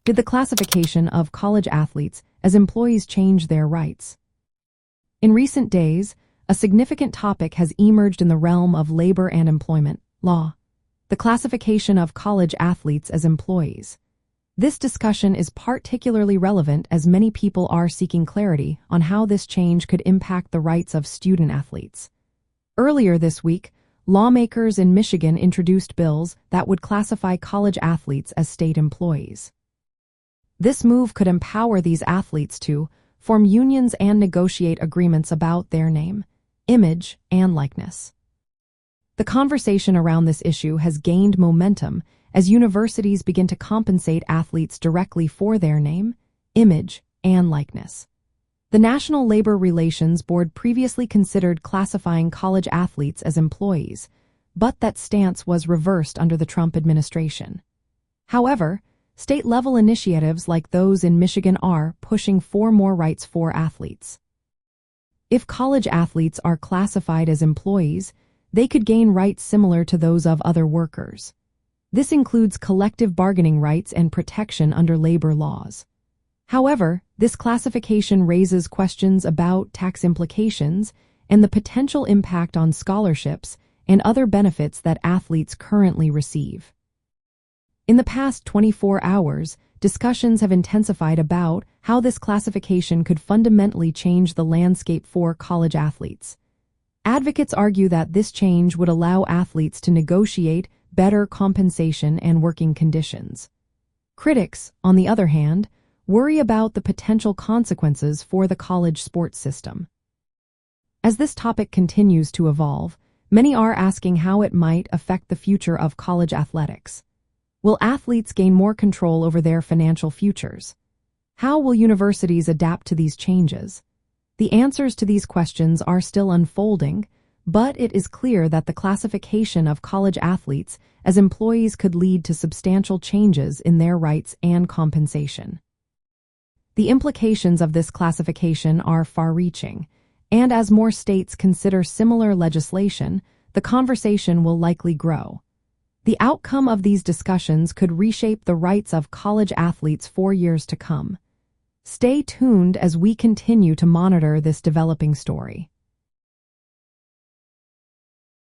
Did the classification of college athletes as employees change their rights? In recent days, a significant topic has emerged in the realm of labor and employment law: the classification of college athletes as employees. This discussion is particularly relevant as many people are seeking clarity on how this change could impact the rights of student athletes. Earlier this week, lawmakers in Michigan introduced bills that would classify college athletes as state employees. This move could empower these athletes to form unions and negotiate agreements about their name, image, and likeness. The conversation around this issue has gained momentum as universities begin to compensate athletes directly for their name, image, and likeness. The National Labor Relations Board previously considered classifying college athletes as employees, but that stance was reversed under the Trump administration. However, state-level initiatives like those in Michigan are pushing for more rights for athletes. If college athletes are classified as employees, they could gain rights similar to those of other workers. This includes collective bargaining rights and protection under labor laws. However, this classification raises questions about tax implications and the potential impact on scholarships and other benefits that athletes currently receive. In the past 24 hours, discussions have intensified about how this classification could fundamentally change the landscape for college athletes. Advocates argue that this change would allow athletes to negotiate better compensation and working conditions. Critics, on the other hand, worry about the potential consequences for the college sports system. As this topic continues to evolve, many are asking how it might affect the future of college athletics. Will athletes gain more control over their financial futures? How will universities adapt to these changes? The answers to these questions are still unfolding, but it is clear that the classification of college athletes as employees could lead to substantial changes in their rights and compensation. The implications of this classification are far-reaching, and as more states consider similar legislation, the conversation will likely grow. The outcome of these discussions could reshape the rights of college athletes for years to come. Stay tuned as we continue to monitor this developing story.